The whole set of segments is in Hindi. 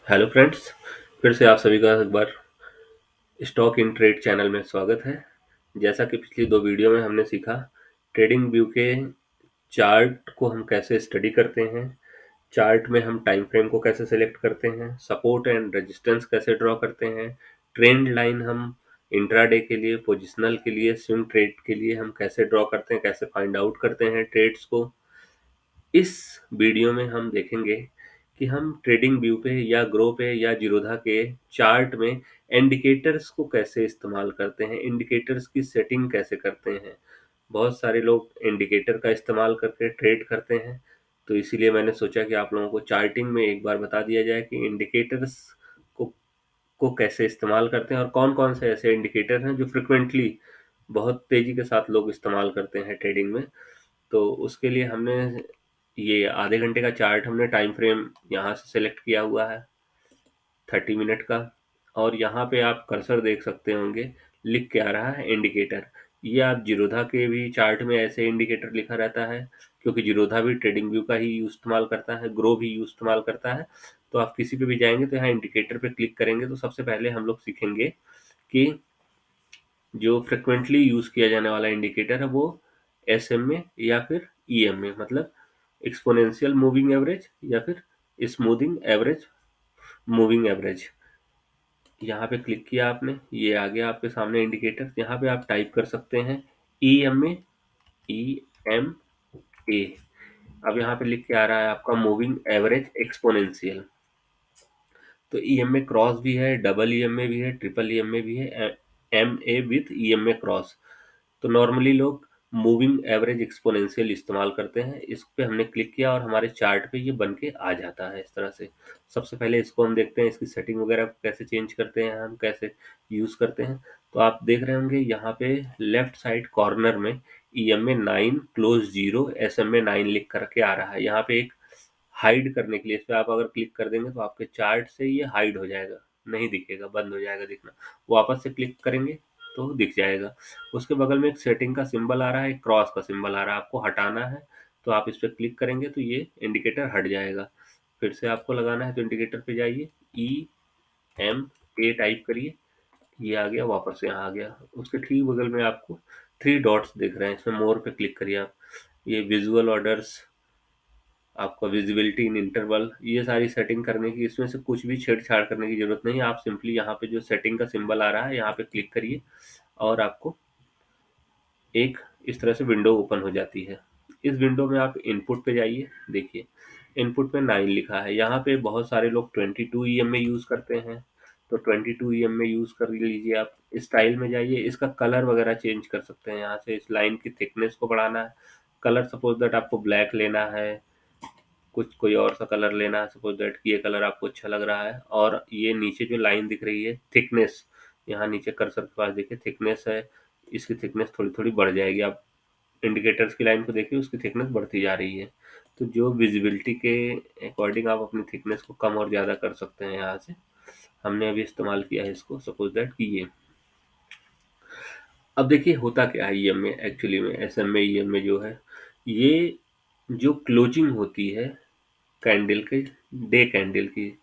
हेलो फ्रेंड्स, फिर से आप सभी का एक बार स्टॉक इन ट्रेड चैनल में स्वागत है। जैसा कि पिछली दो वीडियो में हमने सीखा, ट्रेडिंग व्यू के चार्ट को हम कैसे स्टडी करते हैं, चार्ट में हम टाइम फ्रेम को कैसे सेलेक्ट करते हैं, सपोर्ट एंड रेजिस्टेंस कैसे ड्रॉ करते हैं, ट्रेंड लाइन हम इंट्राडे के लिए, पोजिशनल के लिए, स्विंग ट्रेड के लिए हम कैसे ड्रॉ करते हैं, कैसे फाइंड आउट करते हैं ट्रेड्स को। इस वीडियो में हम देखेंगे कि हम ट्रेडिंग व्यू पे या ग्रो पे या जीरोधा के चार्ट में इंडिकेटर्स को कैसे इस्तेमाल करते हैं, इंडिकेटर्स की सेटिंग कैसे करते हैं। बहुत सारे लोग इंडिकेटर का इस्तेमाल करके ट्रेड करते हैं, तो इसीलिए मैंने सोचा कि आप लोगों को चार्टिंग में एक बार बता दिया जाए कि इंडिकेटर्स को को कैसे इस्तेमाल करते हैं और कौन कौन से ऐसे इंडिकेटर हैं जो फ्रिक्वेंटली बहुत तेज़ी के साथ लोग इस्तेमाल करते हैं ट्रेडिंग में। तो उसके लिए हमने ये आधे घंटे का चार्ट हमने टाइम फ्रेम यहाँ से सेलेक्ट किया हुआ है 30 मिनट का। और यहाँ पे आप कर्सर देख सकते होंगे, लिख के आ रहा है इंडिकेटर। ये आप जीरोधा के भी चार्ट में ऐसे इंडिकेटर लिखा रहता है, क्योंकि जीरोधा भी ट्रेडिंग व्यू का ही इस्तेमाल करता है, ग्रो भी इस्तेमाल करता है। तो आप किसी पे भी जाएंगे तो यहाँ इंडिकेटर पे क्लिक करेंगे तो सबसे पहले हम लोग सीखेंगे कि जो फ्रिक्वेंटली यूज़ किया जाने वाला इंडिकेटर है वो SMA या फिर EMA, मतलब एक्सपोनेंशियल मूविंग एवरेज या फिर स्मूथिंग एवरेज मूविंग एवरेज। यहाँ पे क्लिक किया आपने, ये आ गया आपके सामने इंडिकेटर। यहाँ पे आप टाइप कर सकते हैं EMA। अब यहाँ पे लिख के आ रहा है आपका मूविंग एवरेज एक्सपोनेंशियल। तो EMA क्रॉस भी है, डबल EMA भी है, ट्रिपल EMA भी है, MA विथ EMA क्रॉस। तो नॉर्मली लोग मूविंग एवरेज एक्सपोनेंशियल इस्तेमाल करते हैं। इस पे हमने क्लिक किया और हमारे चार्ट पे ये बन के आ जाता है इस तरह से। सबसे पहले इसको हम देखते हैं, इसकी सेटिंग वगैरह कैसे चेंज करते हैं, हम कैसे यूज़ करते हैं। तो आप देख रहे होंगे यहाँ पे लेफ्ट साइड कॉर्नर में EMA 9 क्लोज 0 SMA 9 लिख करके आ रहा है। यहाँ पे एक हाइड करने के लिए इस पर आप अगर क्लिक कर देंगे तो आपके चार्ट से ये हाइड हो जाएगा, नहीं दिखेगा, बंद हो जाएगा दिखना। वापस से क्लिक करेंगे तो दिख जाएगा। उसके बगल में एक सेटिंग का सिंबल आ रहा है, एक क्रॉस का सिंबल आ रहा है, आपको हटाना है तो आप इस पर क्लिक करेंगे तो ये इंडिकेटर हट जाएगा। फिर से आपको लगाना है तो इंडिकेटर पे जाइए, EMA टाइप करिए, ये आ गया, वापस यहाँ आ गया। उसके ठीक बगल में आपको 3 डॉट्स दिख रहे हैं, इसमें मोर पे क्लिक करिए आप। ये विजुअल ऑर्डर्स, आपका विजिबिलिटी इन इंटरवल, ये सारी सेटिंग करने की, इसमें से कुछ भी छेड़छाड़ करने की ज़रूरत नहीं है। आप सिंपली यहाँ पे जो सेटिंग का सिंबल आ रहा है यहाँ पे क्लिक करिए और आपको एक इस तरह से विंडो ओपन हो जाती है। इस विंडो में आप इनपुट पे जाइए, देखिए इनपुट में 9 लिखा है। यहाँ पे बहुत सारे लोग 22 EMA यूज़ करते हैं, तो 22 EMA यूज़ कर लीजिए आप। स्टाइल में जाइए, इसका कलर वगैरह चेंज कर सकते हैं। यहाँ से इस लाइन की थिकनेस को बढ़ाना है, कलर सपोज दैट आपको ब्लैक लेना है, कुछ कोई और सा कलर लेना है, सपोज दैट कि ये कलर आपको अच्छा लग रहा है। और ये नीचे जो लाइन दिख रही है थिकनेस, यहाँ नीचे कर्सर के पास देखिए थिकनेस है, इसकी थिकनेस थोड़ी थोड़ी बढ़ जाएगी। आप इंडिकेटर्स की लाइन को देखिए, उसकी थिकनेस बढ़ती जा रही है। तो जो विजिबिलिटी के अकॉर्डिंग आप अपनी थिकनेस को कम और ज़्यादा कर सकते हैं। यहाँ से हमने अभी इस्तेमाल किया है इसको, सपोज दैट कि ये। अब देखिए होता क्या है EMA एक्चुअली में, SMA EMA जो है, ये जो क्लोजिंग होती है कैंडल के, डे कैंडल की,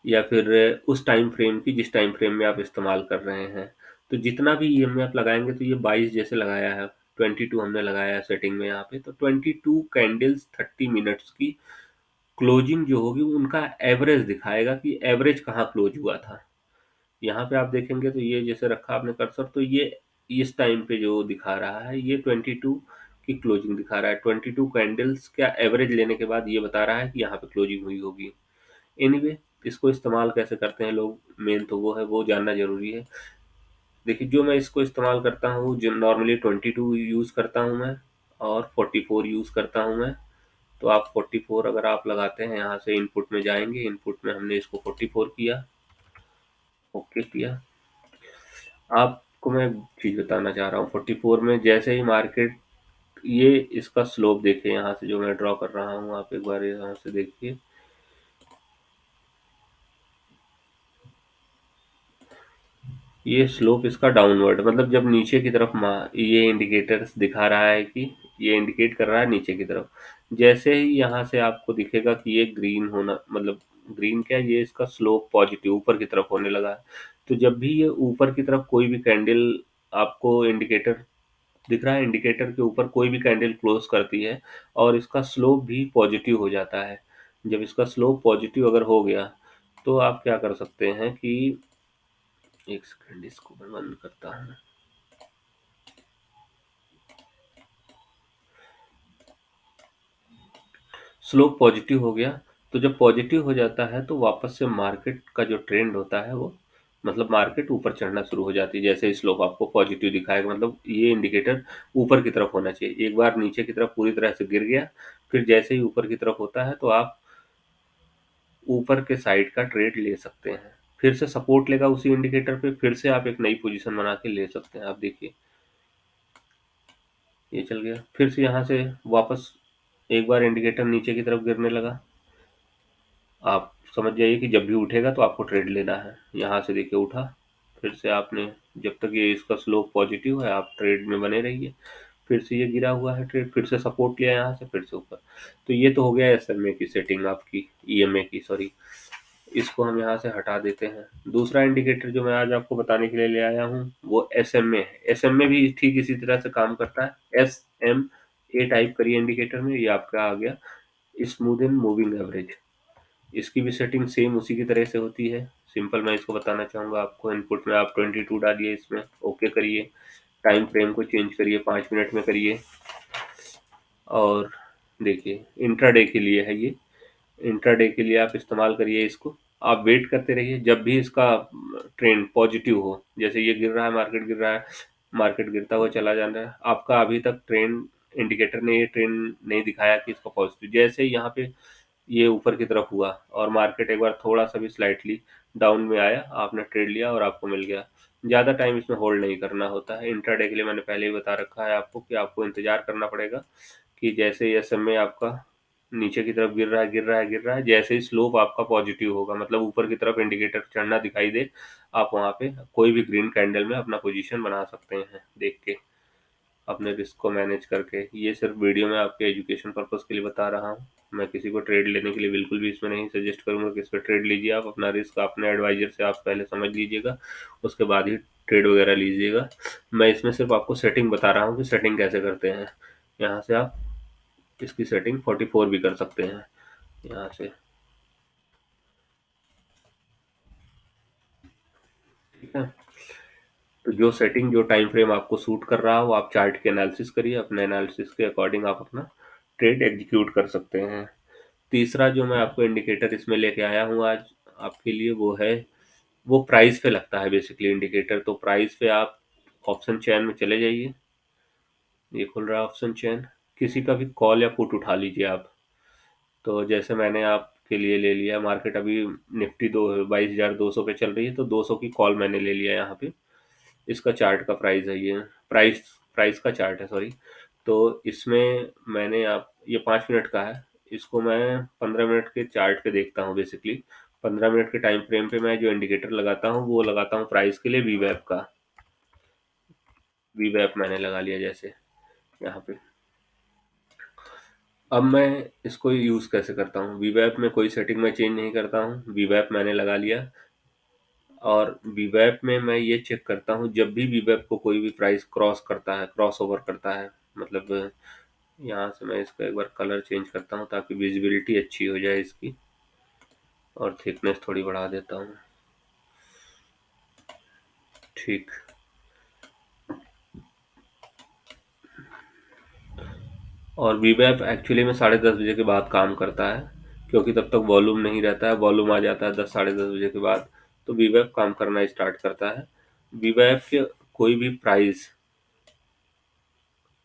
या फिर उस टाइम फ्रेम की जिस टाइम फ्रेम में आप इस्तेमाल कर रहे हैं, तो जितना भी EMA आप लगाएंगे, तो ये 22 जैसे लगाया है, 22 हमने लगाया है सेटिंग में यहाँ पे, तो 22 कैंडल्स 30 मिनट्स की क्लोजिंग जो होगी उनका एवरेज दिखाएगा कि एवरेज कहाँ क्लोज हुआ था। यहाँ पे आप देखेंगे तो ये जैसे रखा आपने कर्सर, तो ये इस टाइम पे जो दिखा रहा है ये 22 की क्लोजिंग दिखा रहा है। 22 कैंडल्स का एवरेज लेने के बाद ये बता रहा है कि यहाँ पे क्लोजिंग हुई होगी। एनीवे, इसको इस्तेमाल कैसे करते हैं लोग, मेन तो वो है, वो जानना जरूरी है। देखिए जो मैं इसको इस्तेमाल करता हूँ, जो नॉर्मली 22 यूज़ करता हूँ मैं, और 44 यूज़ करता हूँ मैं। तो आप 44 अगर आप लगाते हैं, यहाँ से इनपुट में जाएंगे, इनपुट में हमने इसको 44 किया, ओके किया। आपको मैं एक चीज़ बताना चाह रहा हूँ, 44 में जैसे ही मार्केट, ये इसका स्लोप देखिए, यहाँ से जो मैं ड्रॉ कर रहा हूँ, आप एक बार यहाँ से देखिए, ये स्लोप इसका डाउनवर्ड, मतलब जब नीचे की तरफ ये इंडिकेटर्स दिखा रहा है कि ये इंडिकेट कर रहा है नीचे की तरफ। जैसे ही यहाँ से आपको दिखेगा कि ये ग्रीन होना, मतलब ग्रीन क्या है, ये इसका स्लोप पॉजिटिव ऊपर की तरफ होने लगा है। तो जब भी ये ऊपर की तरफ कोई भी कैंडल आपको इंडिकेटर दिख रहा है, इंडिकेटर के ऊपर कोई भी कैंडल क्लोज करती है और इसका स्लोप भी पॉजिटिव हो जाता है। जब इसका स्लोप पॉजिटिव अगर हो गया तो आप क्या कर सकते हैं कि एक सेकंड इसको मैं बंद करता हूँ। स्लोप पॉजिटिव हो गया, तो जब पॉजिटिव हो जाता है तो वापस से मार्केट का जो ट्रेंड होता है वो मतलब मार्केट ऊपर चढ़ना शुरू हो जाती है। जैसे स्लोप आपको पॉजिटिव दिखाएगा मतलब ये इंडिकेटर ऊपर की तरफ होना चाहिए। एक बार नीचे की तरफ पूरी तरह से गिर गया, फिर जैसे ही ऊपर की तरफ होता है तो आप ऊपर के साइड का ट्रेड ले सकते हैं। फिर से सपोर्ट लेगा उसी इंडिकेटर पे, फिर से आप एक नई पोजीशन बना के ले सकते हैं। आप देखिए ये चल गया, फिर से यहाँ से वापस एक बार इंडिकेटर नीचे की तरफ गिरने लगा। आप समझ जाइए कि जब भी उठेगा तो आपको ट्रेड लेना है। यहाँ से देखिए उठा, फिर से आपने जब तक ये इसका स्लोप पॉजिटिव है आप ट्रेड में बने रहिए। फिर से ये गिरा हुआ है ट्रेड, फिर से सपोर्ट लिया यहाँ से, फिर से ऊपर। तो ये तो हो गया एसएमए की सेटिंग आपकी, ईएमए की सॉरी। इसको हम यहाँ से हटा देते हैं। दूसरा इंडिकेटर जो मैं आज आपको बताने के लिए ले आया हूँ वो एसएमए है। एसएमए भी ठीक इसी तरह से काम करता है। SMA टाइप करिए इंडिकेटर में, ये आपका आ गया स्मूथ इन मूविंग एवरेज। इसकी भी सेटिंग सेम उसी की तरह से होती है। सिंपल मैं इसको बताना चाहूँगा आपको। इनपुट में आप 22 डालिए, इसमें ओके करिए, टाइम फ्रेम को चेंज करिए, 5 मिनट में करिए। और देखिए इंट्राडे के लिए है ये, इंट्राडे के लिए आप इस्तेमाल करिए इसको। आप वेट करते रहिए जब भी इसका ट्रेंड पॉजिटिव हो। जैसे ये गिर रहा है, मार्केट गिर रहा है, मार्केट गिरता हुआ चला जा रहा है, आपका अभी तक ट्रेंड इंडिकेटर ने ये ट्रेंड नहीं दिखाया कि इसका पॉजिटिव। जैसे ही यहाँ पे ये ऊपर की तरफ हुआ और मार्केट एक बार थोड़ा सा भी स्लाइटली डाउन में आया, आपने ट्रेड लिया और आपको मिल गया। ज़्यादा टाइम इसमें होल्ड नहीं करना होता है। इंट्राडे के लिए मैंने पहले ही बता रखा है आपको कि आपको इंतजार करना पड़ेगा कि जैसे ये समय आपका नीचे की तरफ गिर रहा है, गिर रहा है, गिर रहा है, जैसे ही स्लोप आपका पॉजिटिव होगा मतलब ऊपर की तरफ इंडिकेटर चढ़ना दिखाई दे, आप वहाँ पे कोई भी ग्रीन कैंडल में अपना पोजीशन बना सकते हैं देख के, अपने रिस्क को मैनेज करके। ये सिर्फ वीडियो में आपके एजुकेशन पर्पज़ के लिए बता रहा हूँ। मैं किसी को ट्रेड लेने के लिए बिल्कुल भी इसमें नहीं सजेस्ट करूँगा कि इस पर ट्रेड लीजिए। आप अपना रिस्क अपने एडवाइजर से आप पहले समझ लीजिएगा, उसके बाद ही ट्रेड वगैरह लीजिएगा। मैं इसमें सिर्फ आपको सेटिंग बता रहा हूँ कि सेटिंग कैसे करते हैं। यहाँ से आप इसकी सेटिंग 44 भी कर सकते हैं यहाँ से, ठीक है। तो जो सेटिंग जो टाइम फ्रेम आपको सूट कर रहा हो आप चार्ट के एनालिसिस करिए, अपने एनालिसिस के अकॉर्डिंग आप अपना ट्रेड एग्जीक्यूट कर सकते हैं। तीसरा जो मैं आपको इंडिकेटर इसमें लेके आया हूँ आज आपके लिए वो है, वो प्राइस पे लगता है बेसिकली इंडिकेटर। तो प्राइस पे आप ऑप्शन चेन में चले जाइए, ये खुल रहा है ऑप्शन चेन। किसी का भी कॉल या पुट उठा लीजिए आप। तो जैसे मैंने आपके लिए ले लिया, मार्केट अभी निफ्टी दो 22,200 पे चल रही है तो 200 की कॉल मैंने ले लिया यहाँ पे। इसका चार्ट का प्राइस है ये, प्राइस प्राइस का चार्ट है सॉरी। तो इसमें मैंने आप ये 5 मिनट का है, इसको मैं 15 मिनट के चार्ट पे देखता हूँ बेसिकली। 15 मिनट के टाइम फ्रेम पे मैं जो इंडिकेटर लगाता हूँ वो लगाता हूँ प्राइस के लिए वीवैप का। वीवैप मैंने लगा लिया जैसे यहाँ पे। अब मैं इसको यूज़ कैसे करता हूँ, वीवैप में कोई सेटिंग मैं चेंज नहीं करता हूँ, वीवैप मैंने लगा लिया। और वीवैप में मैं ये चेक करता हूँ जब भी वीवैप को कोई भी प्राइस क्रॉस करता है, क्रॉस ओवर करता है, मतलब यहाँ से मैं इसका एक बार कलर चेंज करता हूँ ताकि विजिबिलिटी अच्छी हो जाए इसकी, और थिकनेस थोड़ी बढ़ा देता हूँ, ठीक। और वीवैप एक्चुअली में 10:30 बजे के बाद काम करता है, क्योंकि तब तक वॉल्यूम नहीं रहता है। वॉल्यूम आ जाता है 10 साढ़े 10 बजे के बाद, तो वीवैप काम करना स्टार्ट करता है। वीवैप के कोई भी प्राइस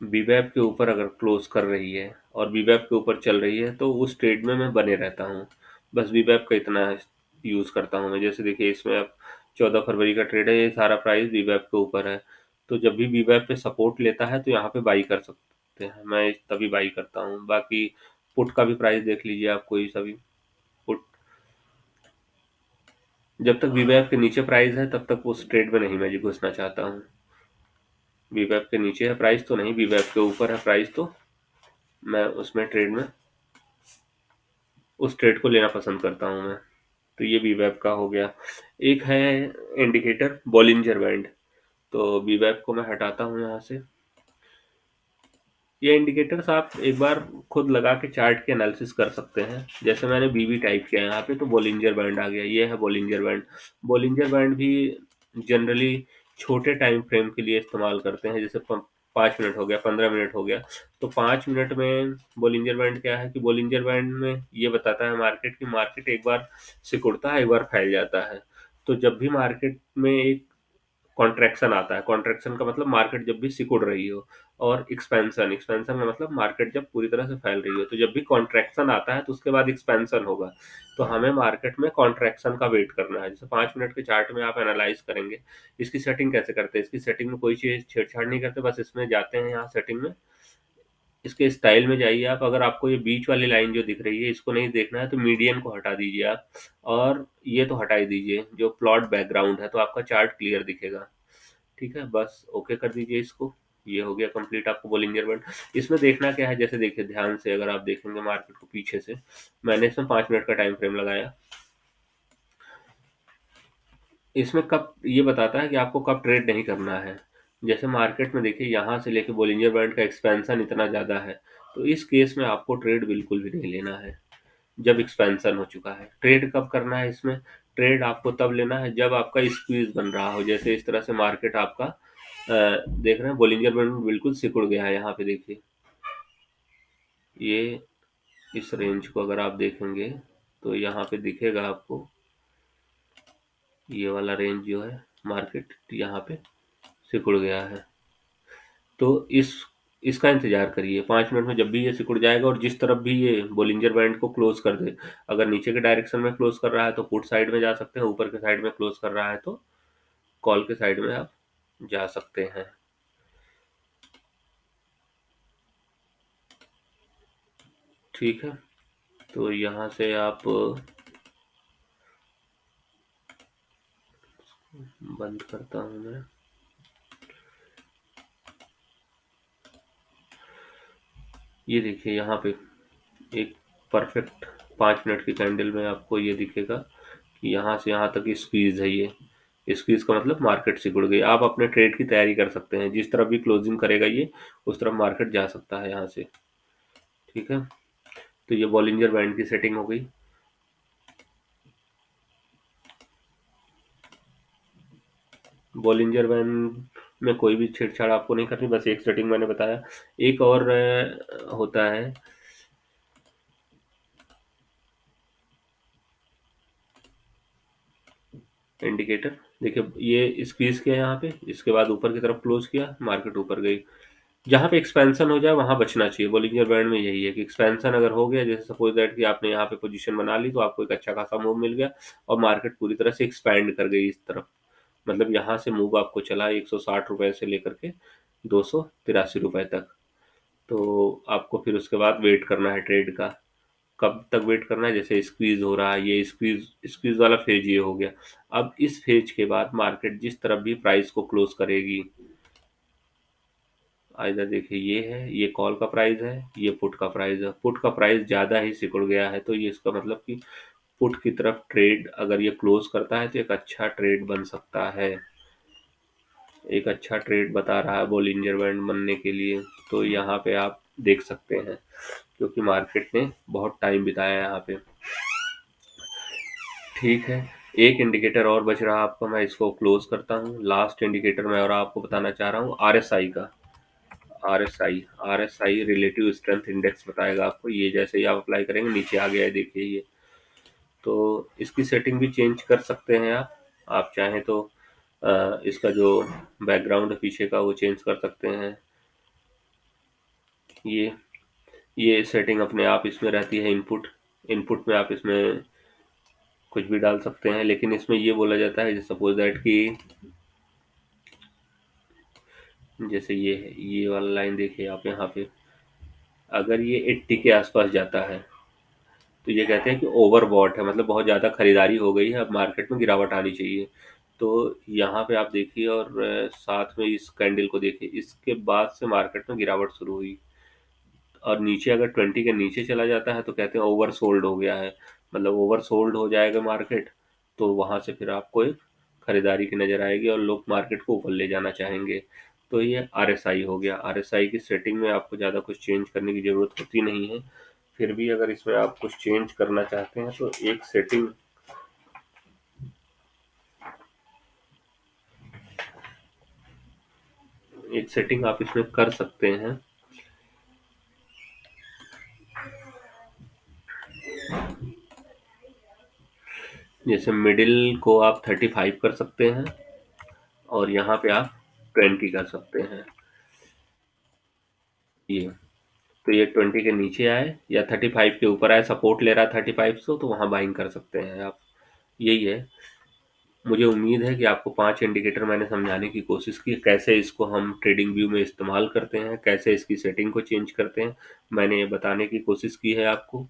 वीवैप के ऊपर अगर क्लोज कर रही है और वीवैप के ऊपर चल रही है तो उस ट्रेड में मैं बने रहता हूँ। बस वीवैप का इतना यूज़ करता हूँ मैं। जैसे देखिए इसमें अब 14 फरवरी का ट्रेड है, ये सारा प्राइस वीवैप के ऊपर है। तो जब भी वीवैप पे सपोर्ट लेता है तो यहाँ पे बाई कर सकते हैं, मैं तभी बाई करता हूँ। बाकी पुट का भी प्राइस देख लीजिए आप, कोई सा भी पुट, जब तक वीवैप के नीचे प्राइस है तब तक उस ट्रेड में नहीं मैं जी घुसना चाहता हूँ। वीवैप के नीचे है प्राइस तो नहीं, वीवैप के ऊपर है प्राइस तो मैं उसमें ट्रेड में उस ट्रेड को लेना पसंद करता हूँ मैं। तो ये वीवैप का हो गया। एक है इंडिकेटर बॉलिंजर बैंड। तो वीवैप को मैं हटाता हूँ यहाँ से। ये इंडिकेटर्स आप एक बार खुद लगा के चार्ट के एनालिसिस कर सकते हैं। जैसे मैंने बीबी टाइप किया यहाँ पे तो बॉलिंजर बैंड आ गया। ये है बॉलिंजर बैंड। बॉलिंजर बैंड भी जनरली छोटे टाइम फ्रेम के लिए इस्तेमाल करते हैं। जैसे 5 मिनट हो गया, 15 मिनट हो गया। तो 5 मिनट में बॉलिंजर बैंड क्या है कि बॉलिंजर बैंड में ये बताता है मार्केट की मार्केट एक बार सिकुड़ता है, एक बार फैल जाता है। तो जब भी मार्केट में एक कॉन्ट्रैक्शन आता है, कॉन्ट्रैक्शन का मतलब मार्केट जब भी सिकुड़ रही हो, और एक्सपेंशन, एक्सपेंशन का मतलब मार्केट जब पूरी तरह से फैल रही हो। तो जब भी कॉन्ट्रैक्शन आता है तो उसके बाद एक्सपेंशन होगा। तो हमें मार्केट में कॉन्ट्रैक्शन का वेट करना है। जैसे 5 मिनट के चार्ट में आप एनालाइज करेंगे। इसकी सेटिंग कैसे करते हैं? इसकी सेटिंग में कोई चीज़ छेड़छाड़ नहीं करते, बस इसमें जाते हैं यहाँ सेटिंग में, इसके स्टाइल में जाइए आप। अगर आपको ये बीच वाली लाइन जो दिख रही है इसको नहीं देखना है तो मीडियन को हटा दीजिए आप, और ये तो हटा ही दीजिए जो प्लॉट बैकग्राउंड है, तो आपका चार्ट क्लियर दिखेगा। ठीक है, बस ओके कर दीजिए इसको। ये हो गया कंप्लीट आपको बॉलिंजर बैंड। इसमें देखना क्या है, जैसे देखिए ध्यान से अगर आप देखेंगे मार्केट को पीछे से, मैंने इसमें 5 मिनट का टाइम फ्रेम लगाया। इसमें कब ये बताता है कि आपको कब ट्रेड नहीं करना है। जैसे मार्केट में देखिए यहाँ से लेके बॉलिंजर बैंड का एक्सपेंशन इतना ज़्यादा है, तो इस केस में आपको ट्रेड बिल्कुल भी नहीं लेना है। जब एक्सपेंशन हो चुका है, ट्रेड कब करना है इसमें? ट्रेड आपको तब लेना है जब आपका स्क्वीज बन रहा हो। जैसे इस तरह से मार्केट आपका देख रहे हैं बॉलिंजर बैंड बिल्कुल सिकुड़ गया है। यहाँ पे देखिए ये इस रेंज को अगर आप देखेंगे तो यहाँ पे दिखेगा आपको ये वाला रेंज जो है, मार्केट यहाँ पे सिकुड़ गया है। तो इसका इंतजार करिए 5 मिनट में, जब भी ये सिकुड़ जाएगा और जिस तरफ भी ये बॉलिंजर बैंड को क्लोज कर दे। अगर नीचे के डायरेक्शन में क्लोज कर रहा है तो पुट साइड में जा सकते हैं, ऊपर के साइड में क्लोज कर रहा है तो कॉल के साइड में आप जा सकते हैं। ठीक है, तो यहाँ से आप बंद करता हूँ मैं। ये देखिए यहाँ पे एक परफेक्ट 5 मिनट की कैंडल में आपको ये दिखेगा कि यहाँ से यहाँ तक स्क्वीज है। ये स्क्वीज का मतलब मार्केट सिकुड़ गई। आप अपने ट्रेड की तैयारी कर सकते हैं, जिस तरफ भी क्लोजिंग करेगा ये उस तरफ मार्केट जा सकता है यहाँ से। ठीक है, तो ये बॉलिंजर बैंड की सेटिंग हो गई। बॉलिंजर बैंड में कोई भी छेड़छाड़ आपको नहीं करनी, बस एक सेटिंग मैंने बताया। एक और होता है इंडिकेटर। देखिए ये स्क्वीज किया यहाँ पे, इसके बाद ऊपर की तरफ क्लोज किया, मार्केट ऊपर गई। जहाँ पे एक्सपेंशन हो जाए वहाँ बचना चाहिए। बॉलिंजर बैंड में यही है कि एक्सपेंशन अगर हो गया, जैसे सपोज दैट कि आपने यहाँ पे पोजीशन बना ली तो आपको एक अच्छा खासा मूव मिल गया और मार्केट पूरी तरह से एक्सपैंड कर गई इस तरफ। मतलब यहाँ से मूव आपको चला 160 रुपए से लेकर के 283 रुपए तक। तो आपको फिर उसके बाद वेट करना है ट्रेड का। कब तक वेट करना है? जैसे स्क्वीज हो रहा है, ये स्क्वीज स्क्वीज वाला फेज ये हो गया। अब इस फेज के बाद मार्केट जिस तरफ भी प्राइस को क्लोज करेगी, इधर देखिए ये है, ये कॉल का प्राइस है, ये पुट का प्राइस है। पुट का प्राइस ज़्यादा ही सिकुड़ गया है तो ये इसका मतलब कि पुट की तरफ ट्रेड अगर ये क्लोज करता है तो एक अच्छा ट्रेड बन सकता है। एक अच्छा ट्रेड बता रहा है बॉलिंजर बैंड बनने के लिए। तो यहाँ पे आप देख सकते हैं क्योंकि मार्केट ने बहुत टाइम बिताया है यहाँ पे। ठीक है, एक इंडिकेटर और बच रहा आपका, मैं इसको क्लोज करता हूँ। लास्ट इंडिकेटर मैं और आपको बताना चाह रहा हूँ आरएसआई का। आरएसआई रिलेटिव स्ट्रेंथ इंडेक्स बताएगा आपको। ये जैसे ही आप अप्लाई करेंगे नीचे आ गया है देखिए ये। तो इसकी सेटिंग भी चेंज कर सकते हैं आप चाहें तो इसका जो बैकग्राउंड है पीछे का वो चेंज कर सकते हैं। ये ये सेटिंग अपने आप इसमें रहती है। इनपुट इनपुट में आप इसमें कुछ भी डाल सकते हैं, लेकिन इसमें ये बोला जाता है जैसे सपोज दैट कि जैसे ये है, ये वाला लाइन देखिए आप यहाँ पे, अगर ये 80 के आसपास जाता है तो ये कहते हैं कि ओवरबॉट है, मतलब बहुत ज़्यादा खरीदारी हो गई है, अब मार्केट में गिरावट आनी चाहिए। तो यहाँ पे आप देखिए और साथ में इस कैंडल को देखिए, इसके बाद से मार्केट में गिरावट शुरू हुई। और नीचे अगर 20 के नीचे चला जाता है तो कहते हैं ओवर सोल्ड हो गया है, मतलब ओवर सोल्ड हो जाएगा मार्केट। तो वहां से फिर आपको एक खरीदारी की नज़र आएगी और लोग मार्केट को ऊपर ले जाना चाहेंगे। तो ये RSI हो गया। RSI की सेटिंग में आपको ज़्यादा कुछ चेंज करने की ज़रूरत होती नहीं है। फिर भी अगर इसमें आप कुछ चेंज करना चाहते हैं तो एक सेटिंग आप इसमें कर सकते हैं। जैसे मिडिल को आप 35 कर सकते हैं और यहाँ पे आप 20 कर सकते हैं। ये तो ये 20 के नीचे आए या 35 के ऊपर आए, सपोर्ट ले रहा है 35 से, तो वहाँ बाइंग कर सकते हैं आप। यही है। मुझे उम्मीद है कि आपको 5 इंडिकेटर मैंने समझाने की कोशिश की, कैसे इसको हम ट्रेडिंग व्यू में इस्तेमाल करते हैं, कैसे इसकी सेटिंग को चेंज करते हैं। मैंने ये बताने की कोशिश की है आपको।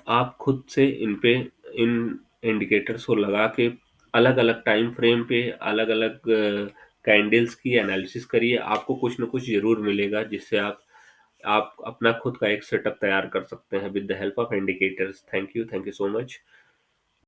आप खुद से इन इंडिकेटर्स को लगा के अलग अलग टाइम फ्रेम पे अलग अलग कैंडल्स की एनालिसिस करिए। आपको कुछ ना कुछ जरूर मिलेगा जिससे आप अपना खुद का एक सेटअप तैयार कर सकते हैं with the help of indicators. Thank you so much.